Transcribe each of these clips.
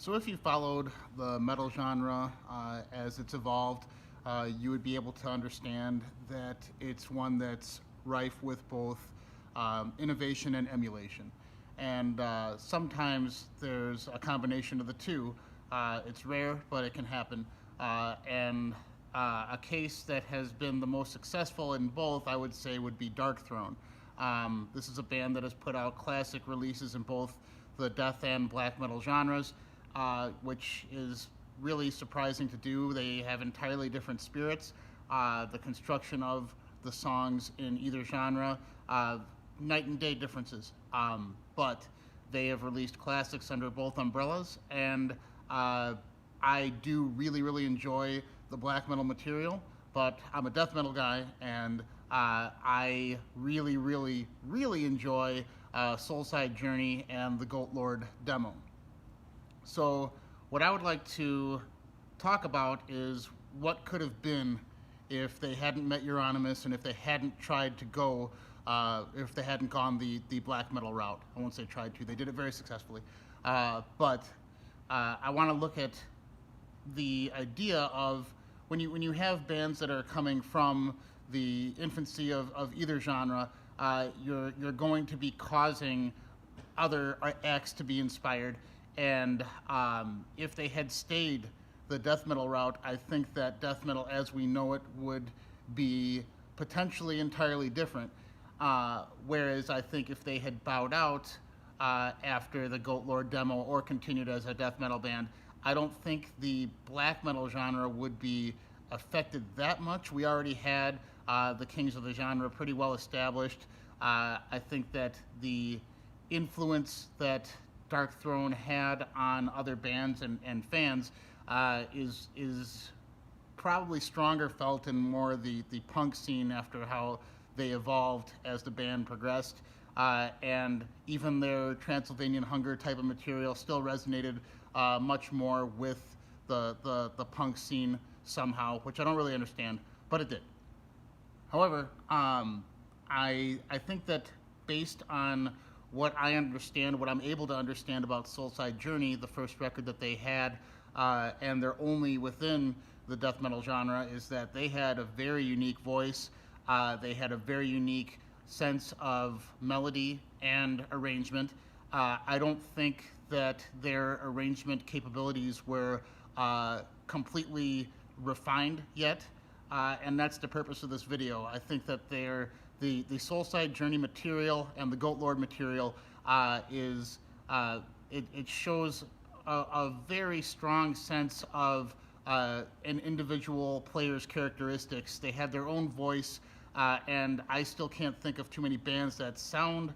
So if you followed the metal genre as it's evolved, you would be able to understand that it's one that's rife with both innovation and emulation. And sometimes there's a combination of the two. It's rare, but it can happen. And a case that has been the most successful in both, I would say, would be Darkthrone. This is a band that has put out classic releases in both the death and black metal genres, which is really surprising to do. They have entirely different spirits. The construction of the songs in either genre, night and day differences. But they have released classics under both umbrellas, and I do really enjoy the black metal material, but I'm a death metal guy, and I really enjoy Soulside Journey and the Goat Lord demo. So what I would like to talk about is what could have been if they hadn't met Euronymous and if they hadn't tried to go, if they hadn't gone the black metal route. I won't say tried to, they did it very successfully. But I want to look at the idea of when you have bands that are coming from the infancy of either genre, you're going to be causing other acts to be inspired. And if they had stayed the death metal route, I think that death metal as we know it would be potentially entirely different. Whereas I think if they had bowed out after the Goat Lord demo or continued as a death metal band, I don't think the black metal genre would be affected that much. We already had the kings of the genre pretty well established. I think that the influence that Darkthrone had on other bands and fans is probably stronger felt in more the punk scene after how they evolved as the band progressed. And even their Transylvanian Hunger type of material still resonated much more with the punk scene somehow, which I don't really understand, but it did. However, I think that based on what I understand, what I'm able to understand about Soulside Journey, the first record that they had, and they're only within the death metal genre, is that they had a very unique voice. They had a very unique sense of melody and arrangement. I don't think that their arrangement capabilities were completely refined yet, and that's the purpose of this video. I think that the Soulside Journey material and the Goat Lord material it shows a very strong sense of an individual player's characteristics. They had their own voice, and I still can't think of too many bands that sound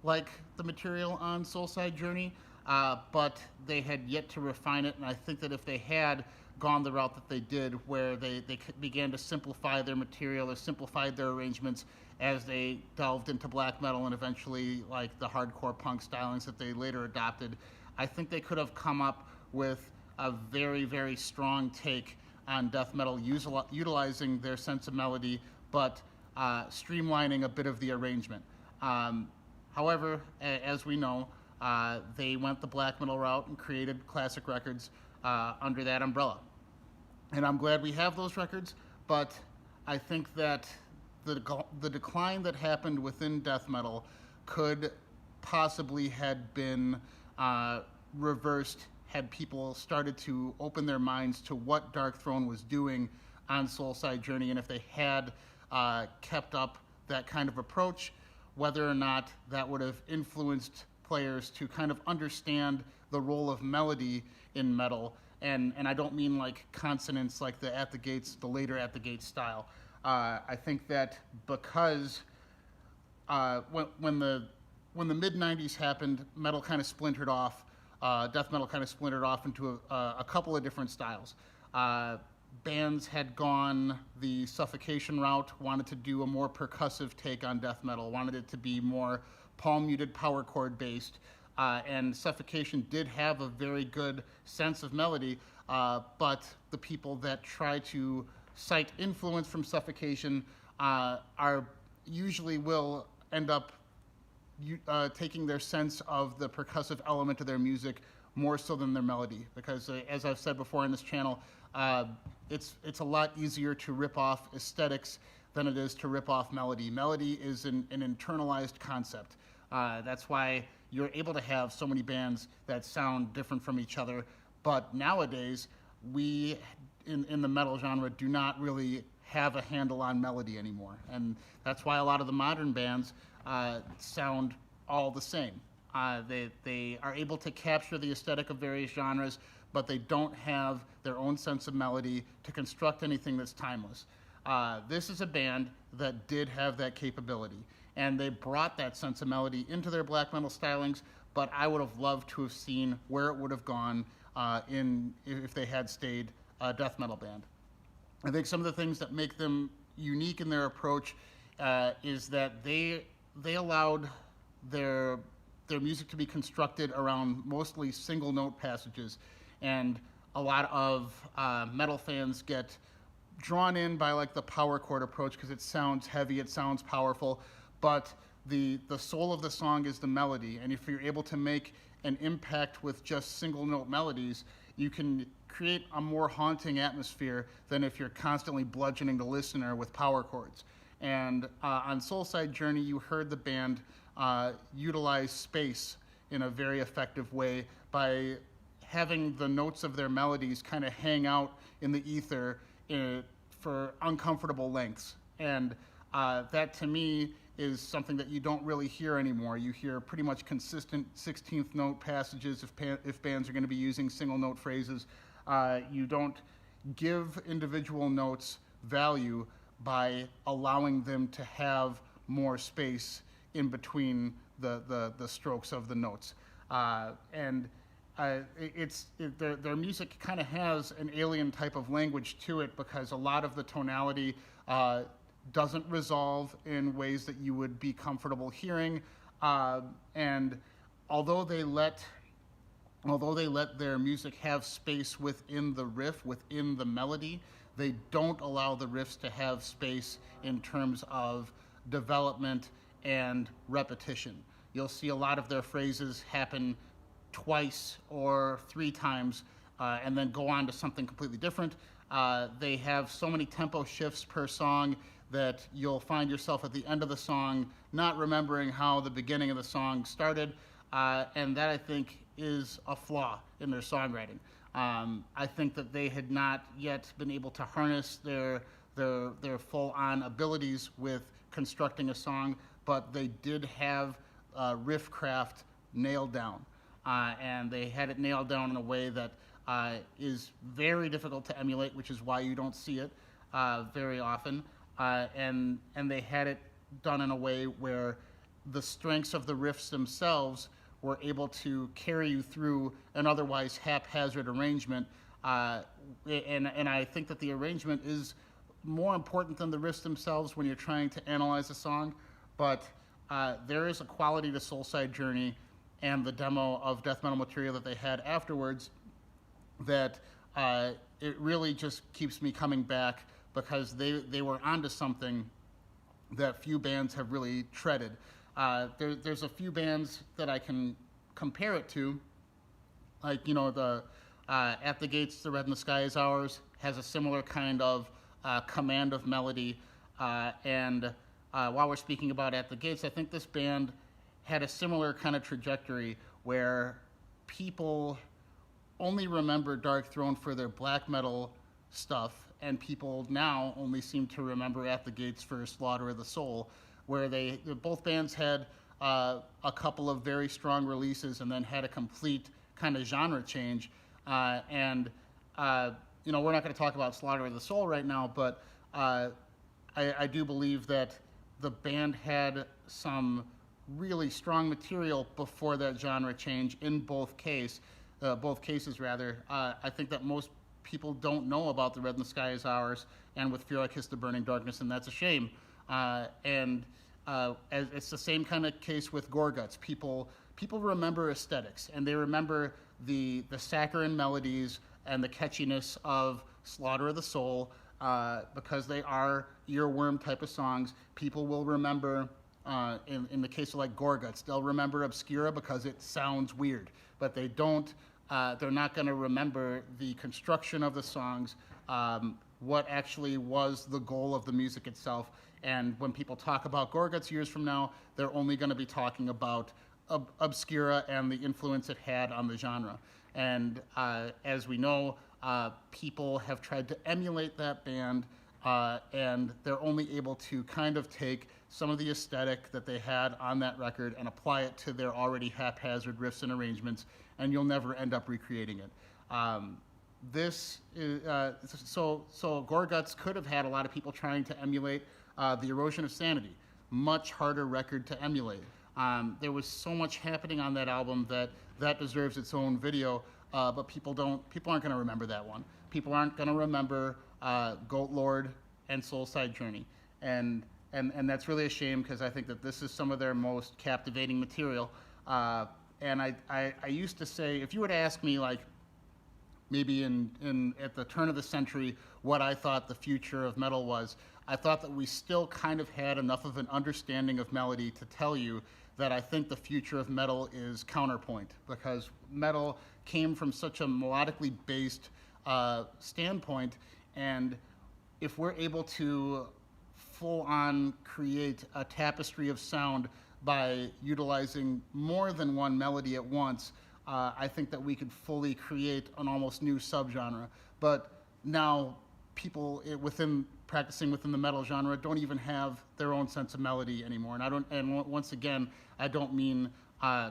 like the material on Soulside Journey, but they had yet to refine it, and I think that if they had gone the route that they did, where they began to simplify their material or simplified their arrangements as they delved into black metal and eventually like the hardcore punk stylings that they later adopted, I think they could have come up with a very strong take on death metal, utilizing their sense of melody, but streamlining a bit of the arrangement. However, as we know, they went the black metal route and created classic records under that umbrella. And I'm glad we have those records, but I think that the decline that happened within death metal could possibly had been reversed had people started to open their minds to what Darkthrone was doing on Soulside Journey, and if they had kept up that kind of approach, whether or not that would have influenced players to kind of understand the role of melody in metal. And I don't mean like consonants like the At the Gates, the later At the Gates style. I think that because when the mid '90s happened, metal kind of splintered off. Death metal kind of splintered off into a couple of different styles. Bands had gone the Suffocation route, wanted to do a more percussive take on death metal, wanted it to be more palm-muted power chord based. And Suffocation did have a very good sense of melody, but the people that try to cite influence from Suffocation are usually will end up taking their sense of the percussive element of their music more so than their melody, because as I've said before on this channel, it's a lot easier to rip off aesthetics than it is to rip off melody. Melody is an internalized concept. That's why you're able to have so many bands that sound different from each other. But nowadays, we in the metal genre do not really have a handle on melody anymore. And that's why a lot of the modern bands sound all the same. They are able to capture the aesthetic of various genres, but they don't have their own sense of melody to construct anything that's timeless. This is a band that did have that capability, and they brought that sense of melody into their black metal stylings, but I would have loved to have seen where it would have gone if they had stayed a death metal band. I think some of the things that make them unique in their approach is that they allowed their music to be constructed around mostly single note passages, and a lot of metal fans get drawn in by like the power chord approach because it sounds heavy, it sounds powerful, but the soul of the song is the melody, and if you're able to make an impact with just single note melodies, you can create a more haunting atmosphere than if you're constantly bludgeoning the listener with power chords. And on Soulside Journey, you heard the band utilize space in a very effective way by having the notes of their melodies kind of hang out in the ether for uncomfortable lengths. And that to me is something that you don't really hear anymore. You hear pretty much consistent 16th note passages if bands are going to be using single note phrases. You don't give individual notes value by allowing them to have more space in between the strokes of the notes. Their music kind of has an alien type of language to it because a lot of the tonality doesn't resolve in ways that you would be comfortable hearing. And although they let their music have space within the riff, within the melody, they don't allow the riffs to have space in terms of development and repetition. You'll see a lot of their phrases happen twice or three times and then go on to something completely different. They have so many tempo shifts per song that you'll find yourself at the end of the song not remembering how the beginning of the song started, and that I think is a flaw in their songwriting. I think that they had not yet been able to harness their full-on abilities with constructing a song, but they did have Riffcraft nailed down, and they had it nailed down in a way that is very difficult to emulate, which is why you don't see it very often. And they had it done in a way where the strengths of the riffs themselves were able to carry you through an otherwise haphazard arrangement. And I think that the arrangement is more important than the riffs themselves when you're trying to analyze a song. But there is a quality to Soulside Journey and the demo of death metal material that they had afterwards that it really just keeps me coming back, because they were onto something that few bands have really treaded. There's a few bands that I can compare it to, like, the At the Gates, The Red in the Sky Is Ours has a similar kind of command of melody. And while we're speaking about At the Gates, I think this band had a similar kind of trajectory where people only remember Darkthrone for their black metal stuff, and people now only seem to remember At the Gates for Slaughter of the Soul, where both bands had a couple of very strong releases and then had a complete kind of genre change. We're not going to talk about Slaughter of the Soul right now, but I do believe that the band had some really strong material before that genre change in both cases. I think that most people don't know about The Red in the Sky Is Ours and With Fear I Kiss the Burning Darkness, and that's a shame. It's the same kind of case with Gorguts. People remember aesthetics, and they remember the saccharine melodies and the catchiness of Slaughter of the Soul because they are earworm type of songs. People will remember, in the case of like Gorguts, they'll remember Obscura because it sounds weird, but they don't They're not going to remember the construction of the songs, what actually was the goal of the music itself. And when people talk about Gorguts years from now, they're only going to be talking about Obscura and the influence it had on the genre. And as we know, people have tried to emulate that band, and they're only able to kind of take some of the aesthetic that they had on that record and apply it to their already haphazard riffs and arrangements, and you'll never end up recreating it. This is so Gorguts could have had a lot of people trying to emulate the Erosion of Sanity, much harder record to emulate. There was so much happening on that album that deserves its own video, but people aren't going to remember that one. People aren't going to remember Goat Lord and Soulside Journey, and that's really a shame, because I think that this is some of their most captivating material. And I used to say, if you were to ask me, like, maybe at the turn of the century, what I thought the future of metal was, I thought that we still kind of had enough of an understanding of melody to tell you that I think the future of metal is counterpoint, because metal came from such a melodically based standpoint, and if we're able to full on create a tapestry of sound by utilizing more than one melody at once, I think that we could fully create an almost new subgenre. But now people practicing within the metal genre don't even have their own sense of melody anymore. And once again, I don't mean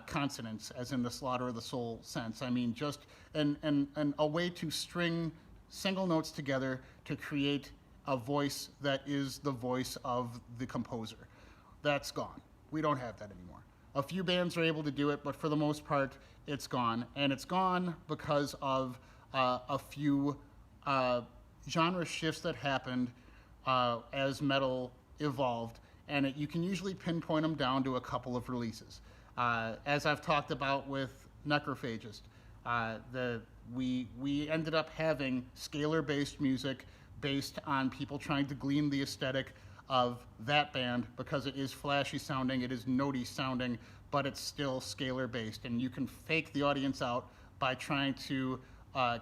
consonants as in the Slaughter of the Soul sense. I mean just a way to string single notes together to create a voice that is the voice of the composer. That's gone. We don't have that anymore. A few bands are able to do it, but for the most part, it's gone. And it's gone because of a few genre shifts that happened as metal evolved. And you can usually pinpoint them down to a couple of releases. As I've talked about with Necrophagist, we ended up having scalar-based music based on people trying to glean the aesthetic of that band, because it is flashy sounding, it is notey sounding, but it's still scalar based, and you can fake the audience out by trying to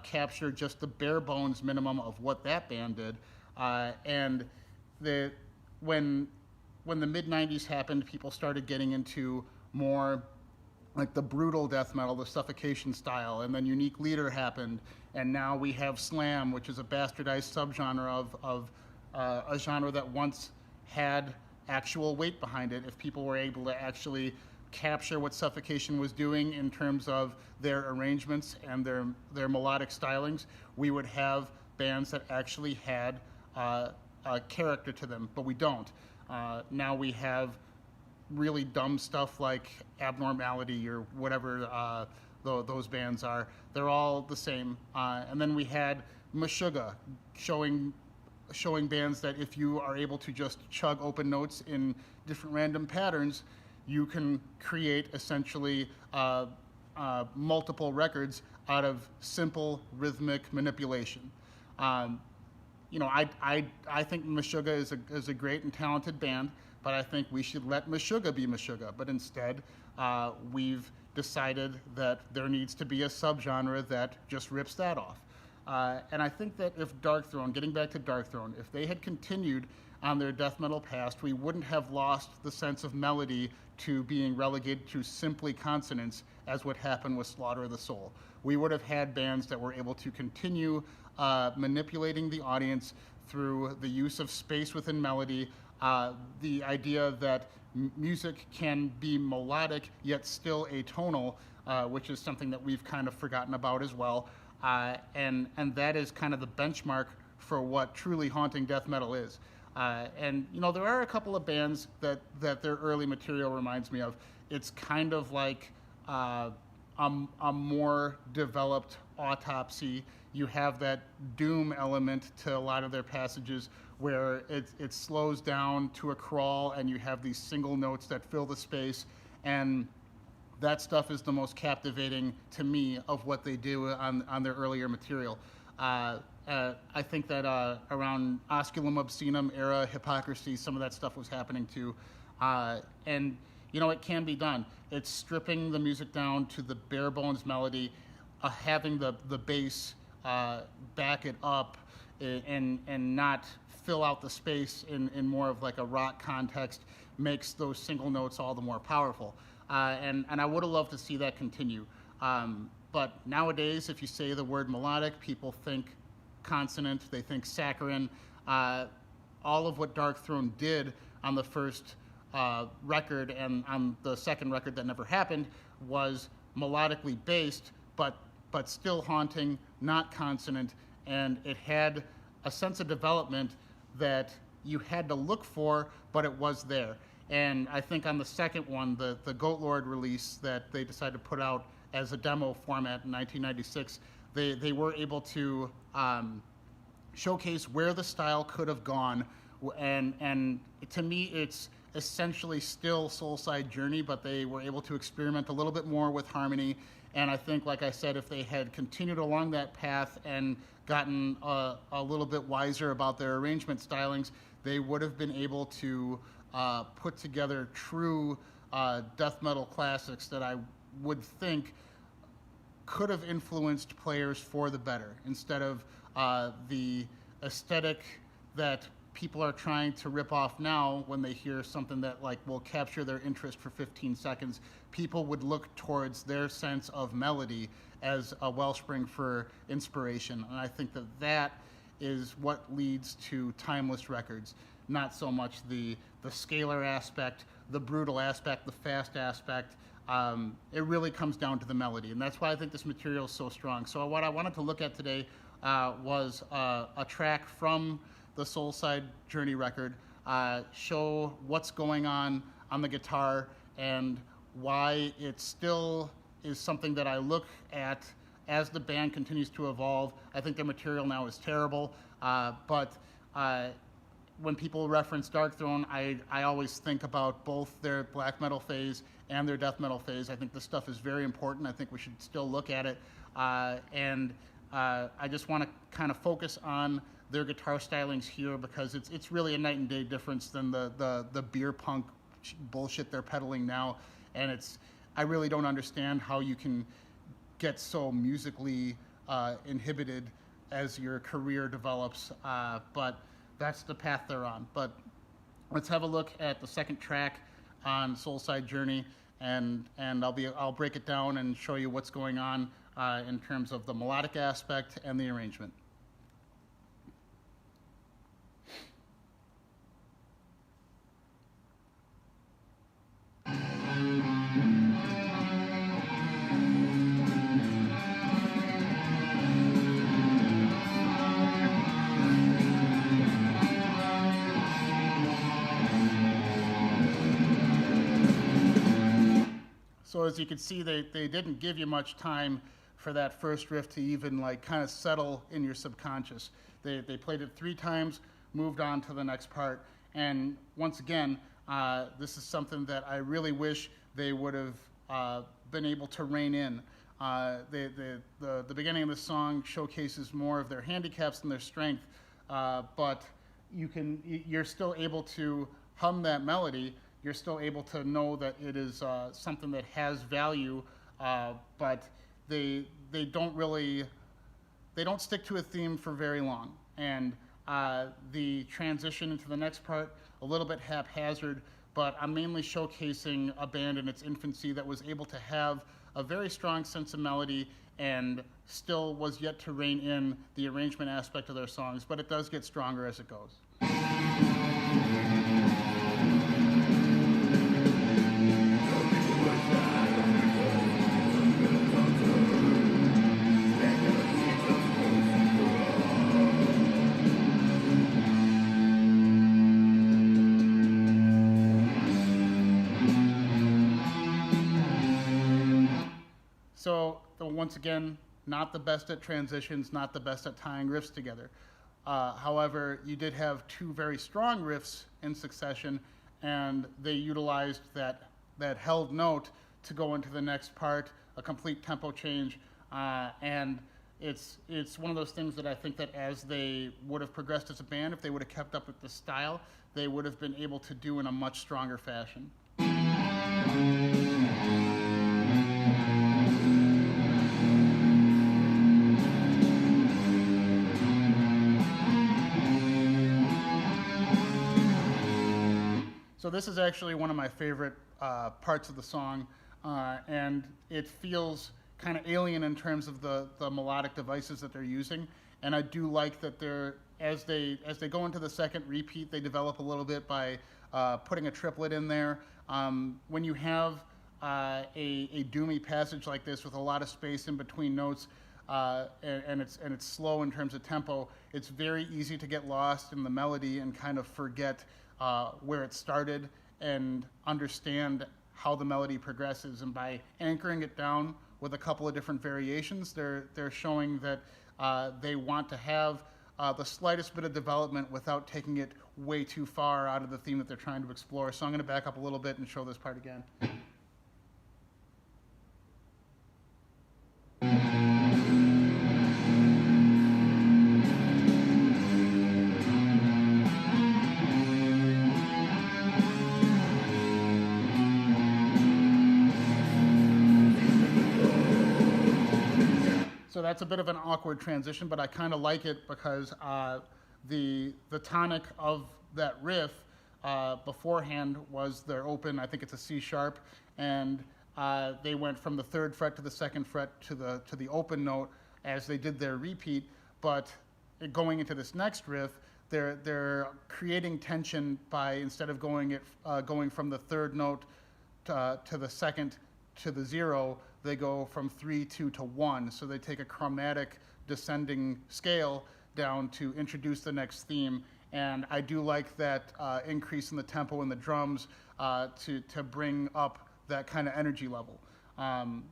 capture just the bare bones minimum of what that band did. And when the mid 90s happened, people started getting into more like the brutal death metal, the Suffocation style, and then Unique Leader happened, and now we have slam, which is a bastardized subgenre of a genre that once had actual weight behind it. If people were able to actually capture what Suffocation was doing in terms of their arrangements and their melodic stylings, we would have bands that actually had a character to them, but we don't. Now we have really dumb stuff like Abnormality or whatever those bands are. They're all the same. And then we had Meshuggah showing bands that if you are able to just chug open notes in different random patterns, you can create essentially multiple records out of simple rhythmic manipulation. I think Meshuggah is a great and talented band, but I think we should let Meshuggah be Meshuggah. But instead, we've decided that there needs to be a subgenre that just rips that off. And I think that if Darkthrone, getting back to Darkthrone, if they had continued on their death metal past, we wouldn't have lost the sense of melody to being relegated to simply consonants as what happened with Slaughter of the Soul. We would have had bands that were able to continue manipulating the audience through the use of space within melody, the idea that music can be melodic yet still atonal, which is something that we've kind of forgotten about as well. And that is kind of the benchmark for what truly haunting death metal is. And there are a couple of bands that their early material reminds me of. It's kind of like a more developed Autopsy. You have that doom element to a lot of their passages where it slows down to a crawl and you have these single notes that fill the space, and that stuff is the most captivating to me of what they do on their earlier material. I think that around Osculum Obscenum era Hypocrisy, some of that stuff was happening too. And it can be done. It's stripping the music down to the bare bones melody, having the bass back it up and not fill out the space in more of like a rock context makes those single notes all the more powerful. And I would have loved to see that continue. But nowadays, if you say the word melodic, people think consonant, they think saccharin. All of what Darkthrone did on the first record and on the second record that never happened was melodically based, but still haunting, not consonant, and it had a sense of development that you had to look for, but it was there. And I think on the second one, the Goat Lord release that they decided to put out as a demo format in 1996, they were able to showcase where the style could have gone, and to me it's essentially still Soulside Journey, but they were able to experiment a little bit more with harmony. And I think, like I said, if they had continued along that path and gotten a little bit wiser about their arrangement stylings, they would have been able to put together true death metal classics that I would think could have influenced players for the better, instead of the aesthetic that people are trying to rip off now. When they hear something that like will capture their interest for 15 seconds, people would look towards their sense of melody as a wellspring for inspiration. And I think that that is what leads to timeless records, not so much the scalar aspect, the brutal aspect, the fast aspect. It really comes down to the melody, and that's why I think this material is so strong. So what I wanted to look at today was a track from the Soulside Journey record, show what's going on the guitar and why it still is something that I look at as the band continues to evolve. I think their material now is terrible, but when people reference Darkthrone, I always think about both their black metal phase and their death metal phase. I think this stuff is very important. I think we should still look at it, and I just want to kind of focus on their guitar stylings here, because it's really a night and day difference than the beer punk bullshit they're peddling now. And I really don't understand how you can get so musically inhibited as your career develops, but that's the path they're on. But let's have a look at the second track on Soulside Journey, and I'll break it down and show you what's going on in terms of the melodic aspect and the arrangement. So as you can see, they didn't give you much time for that first riff to even like kind of settle in your subconscious. They played it 3 times, moved on to the next part, and once again, this is something that I really wish they would have been able to rein in. The beginning of the song showcases more of their handicaps than their strength, but you're still able to hum that melody. You're still able to know that it is something that has value, but they don't stick to a theme for very long. And the transition into the next part, a little bit haphazard, but I'm mainly showcasing a band in its infancy that was able to have a very strong sense of melody and still was yet to rein in the arrangement aspect of their songs, but it does get stronger as it goes. So once again, not the best at transitions, not the best at tying riffs together. However, you did have 2 very strong riffs in succession, and they utilized that held note to go into the next part, a complete tempo change, and it's one of those things that I think that as they would have progressed as a band, if they would have kept up with the style, they would have been able to do in a much stronger fashion. So this is actually one of my favorite parts of the song, and it feels kind of alien in terms of the melodic devices that they're using. And I do like that as they go into the second repeat, they develop a little bit by putting a triplet in there. When you have a doomy passage like this with a lot of space in between notes, and it's slow in terms of tempo, it's very easy to get lost in the melody and kind of forget where it started and understand how the melody progresses. And by anchoring it down with a couple of different variations, they're showing that they want to have the slightest bit of development without taking it way too far out of the theme that they're trying to explore. So I'm going to back up a little bit and show this part again. So that's a bit of an awkward transition, but I kind of like it because the tonic of that riff beforehand was their open, I think it's a C sharp, and they went from the 3rd fret to the 2nd fret to the open note as they did their repeat. But going into this next riff, they're creating tension by, instead of going from the 3rd note to the 2nd to the 0, they go from 3-2 to 1. So they take a chromatic descending scale down to introduce the next theme. And I do like that increase in the tempo in the drums to bring up that kind of energy level.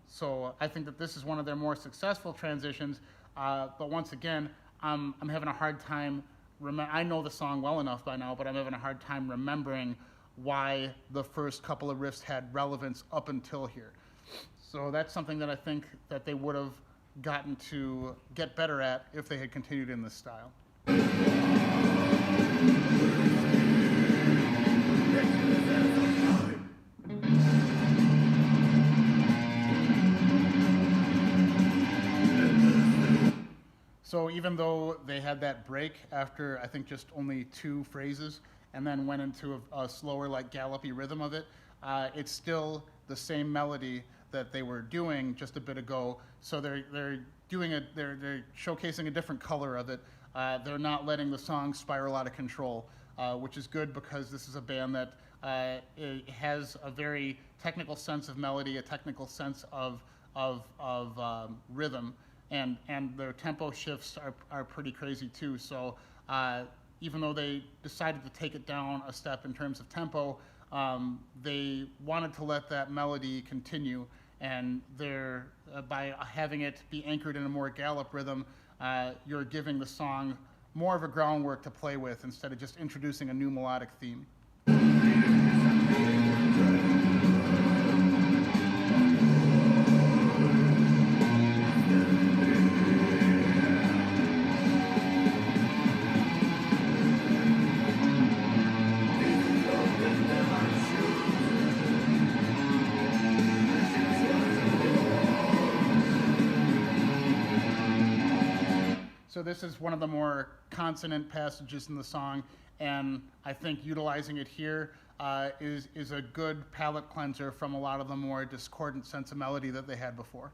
So I think that this is one of their more successful transitions. But once again, I'm having a hard time. I know the song well enough by now, but I'm having a hard time remembering why the first couple of riffs had relevance up until here. So that's something that I think that they would have gotten to get better at if they had continued in this style. So even though they had that break after, I think, just only 2 phrases, and then went into a slower, like gallopy rhythm of it, it's still the same melody that they were doing just a bit ago. So they're showcasing a different color of it. They're not letting the song spiral out of control, which is good because this is a band that it has a very technical sense of melody, a technical sense of rhythm, and their tempo shifts are pretty crazy too. So even though they decided to take it down a step in terms of tempo, they wanted to let that melody continue, and by having it be anchored in a more gallop rhythm, you're giving the song more of a groundwork to play with instead of just introducing a new melodic theme. So this is one of the more consonant passages in the song, and I think utilizing it here is a good palate cleanser from a lot of the more discordant sense of melody that they had before.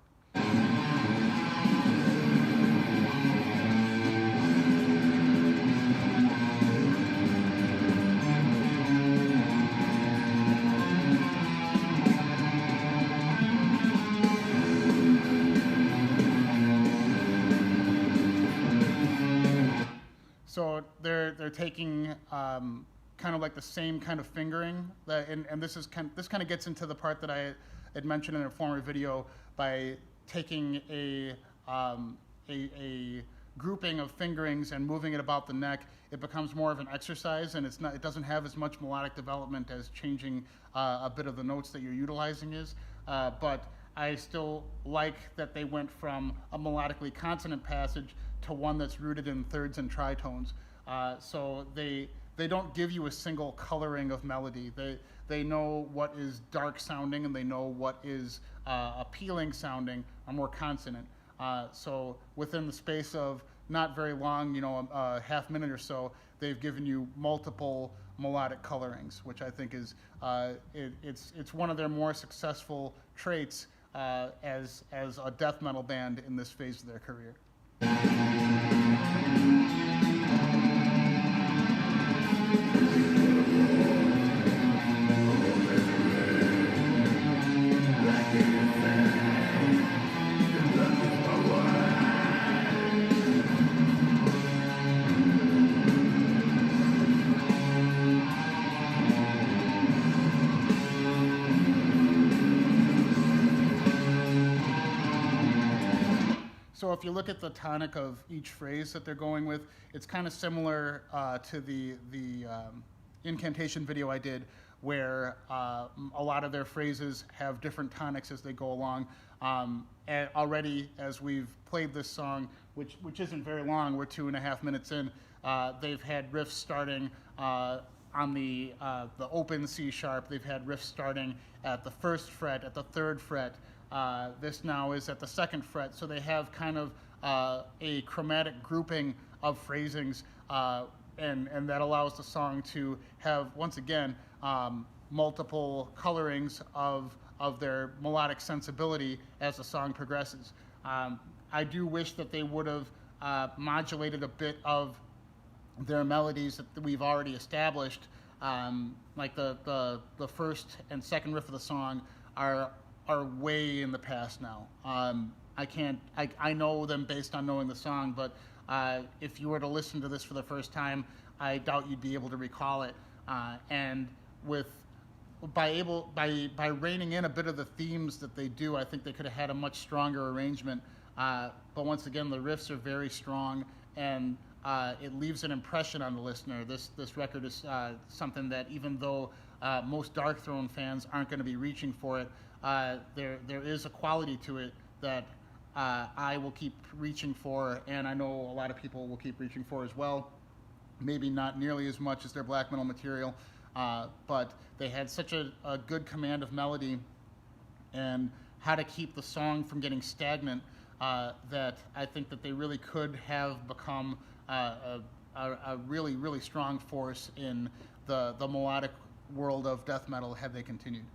So they're taking kind of like the same kind of fingering, and this kind of gets into the part that I had mentioned in a former video by taking a grouping of fingerings and moving it about the neck. It becomes more of an exercise, and it doesn't have as much melodic development as changing a bit of the notes that you're utilizing is. But I still like that they went from a melodically consonant passage to one that's rooted in thirds and tritones. So they don't give you a single coloring of melody. They know what is dark sounding, and they know what is appealing sounding, or more consonant. So within the space of not very long, a half minute or so, they've given you multiple melodic colorings, which I think is it's one of their more successful traits as a death metal band in this phase of their career. So if you look at the tonic of each phrase that they're going with, it's kind of similar to the incantation video I did, where a lot of their phrases have different tonics as they go along. And already, as we've played this song, which isn't very long, we're 2.5 minutes in, they've had riffs starting on the open C sharp. They've had riffs starting at the 1st fret, at the 3rd fret. This now is at the 2nd fret, so they have kind of a chromatic grouping of phrasings, and that allows the song to have, once again, multiple colorings of their melodic sensibility as the song progresses. I do wish that they would have modulated a bit of their melodies that we've already established, like the 1st and 2nd riff of the song are way in the past now. I know them based on knowing the song, but if you were to listen to this for the first time, I doubt you'd be able to recall it. And by reining in a bit of the themes that they do, I think they could have had a much stronger arrangement. But once again, the riffs are very strong, and it leaves an impression on the listener. This record is something that, even though most Darkthrone fans aren't going to be reaching for it, there is a quality to it that I will keep reaching for, and I know a lot of people will keep reaching for as well. Maybe not nearly as much as their black metal material, but they had such a good command of melody and how to keep the song from getting stagnant, that I think that they really could have become a really, really strong force in the melodic world of death metal had they continued.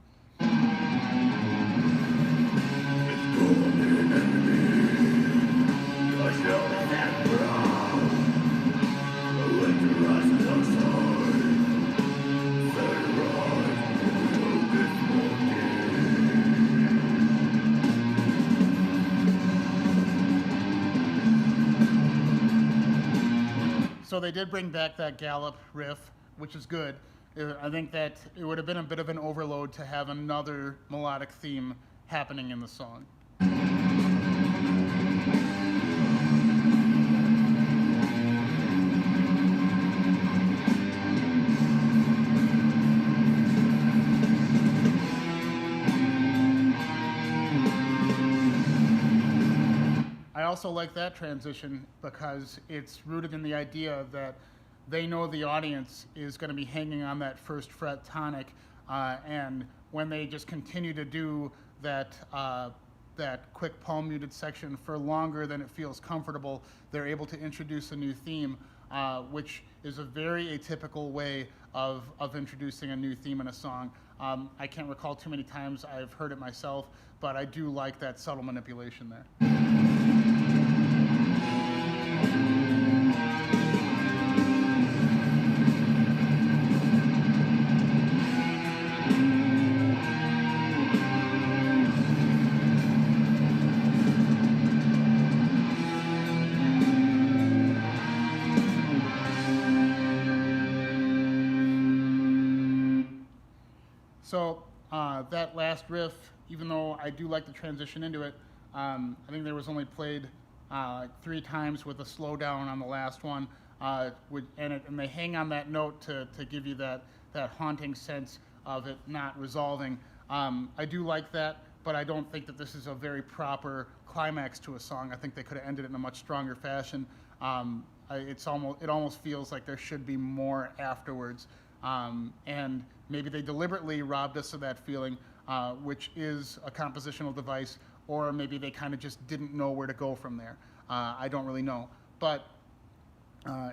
So they did bring back that gallop riff, which is good. I think that it would have been a bit of an overload to have another melodic theme happening in the song. I also like that transition because it's rooted in the idea that they know the audience is going to be hanging on that 1st fret tonic, and when they just continue to do that quick palm muted section for longer than it feels comfortable, they're able to introduce a new theme, which is a very atypical way of introducing a new theme in a song. I can't recall too many times I've heard it myself, but I do like that subtle manipulation there. So that last riff, even though I do like the transition into it, I think there was only played 3 times with a slowdown on the last one, and they hang on that note to give you that haunting sense of it not resolving. I do like that, but I don't think that this is a very proper climax to a song. I think they could have ended it in a much stronger fashion. It almost feels like there should be more afterwards, and maybe they deliberately robbed us of that feeling, which is a compositional device, or maybe they kind of just didn't know where to go from there. I don't really know. But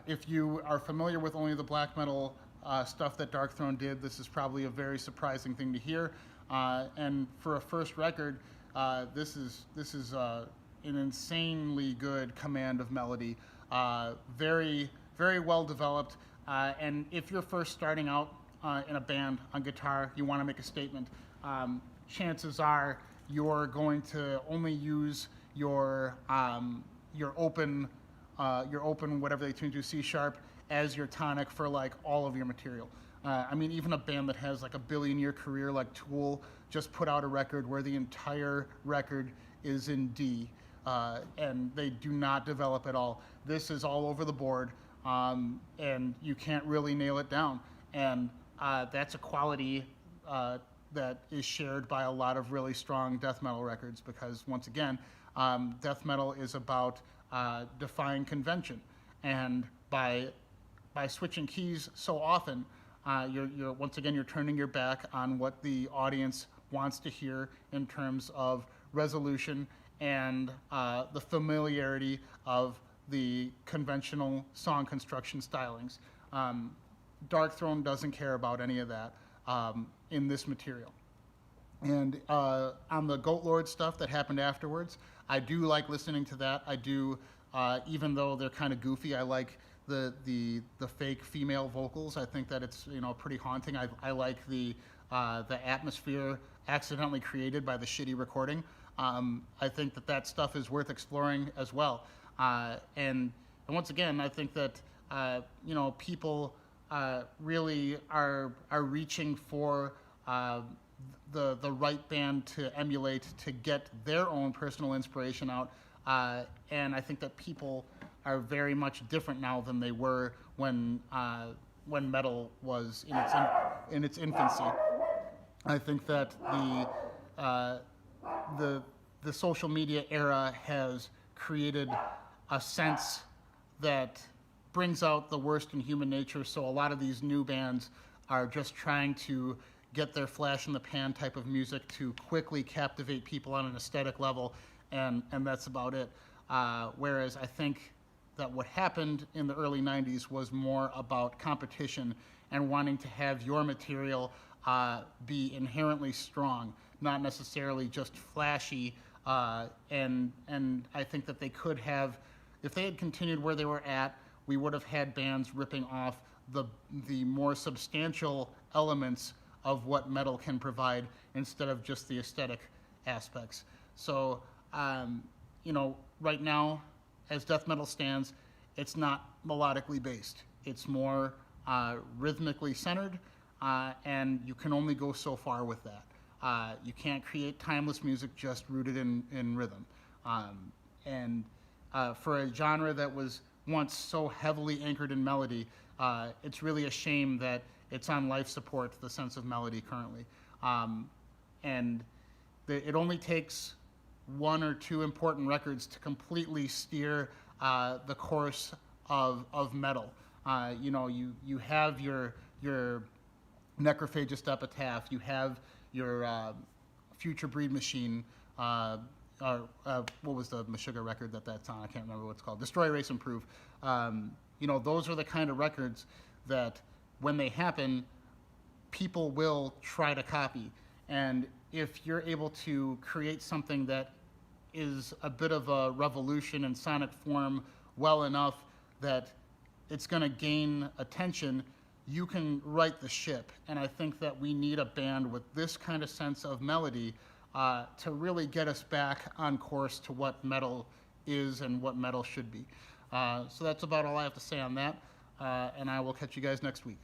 if you are familiar with only the black metal stuff that Darkthrone did, this is probably a very surprising thing to hear. And for a first record, this is an insanely good command of melody. Very, very well developed. And if you're first starting out in a band on guitar, you want to make a statement, chances are you're going to only use your open whatever they tune to, C sharp, as your tonic for like all of your material. I mean, even a band that has like a billion-year career like Tool just put out a record where the entire record is in D, and they do not develop at all. This is all over the board, and you can't really nail it down. And that's a quality that is shared by a lot of really strong death metal records, because once again, death metal is about defying convention, and by switching keys so often, you're once again you're turning your back on what the audience wants to hear in terms of resolution and the familiarity of the conventional song construction stylings. Darkthrone doesn't care about any of that in this material. And on the Goat Lord stuff that happened afterwards, I do like listening to that. I do, even though they're kind of goofy, I like the fake female vocals. I think that it's pretty haunting. I like the atmosphere accidentally created by the shitty recording. I think that stuff is worth exploring as well. And once again, I think that people really are reaching for the right band to emulate to get their own personal inspiration out. And I think that people are very much different now than they were when metal was in its infancy. I think that the social media era has created a sense that brings out the worst in human nature. So a lot of these new bands are just trying to get their flash in the pan type of music to quickly captivate people on an aesthetic level, and that's about it. Whereas I think that what happened in the early 90s was more about competition and wanting to have your material be inherently strong, not necessarily just flashy. And I think that they could have, if they had continued where they were at, we would have had bands ripping off the more substantial elements of what metal can provide instead of just the aesthetic aspects. So, right now, as death metal stands, it's not melodically based. It's more rhythmically centered, and you can only go so far with that. You can't create timeless music just rooted in rhythm. And for a genre that was once so heavily anchored in melody, it's really a shame that it's on life support, the sense of melody currently. And it only takes one or two important records to completely steer the course of metal. You have your Necrophagist Epitaph, you have your Future Breed Machine, what was the Meshuggah record that's on? I can't remember what it's called. Destroy, Erase, Improve. Those are the kind of records that when they happen, people will try to copy. And if you're able to create something that is a bit of a revolution in sonic form well enough that it's going to gain attention, you can right the ship. And I think that we need a band with this kind of sense of melody to really get us back on course to what metal is and what metal should be. So that's about all I have to say on that, and I will catch you guys next week.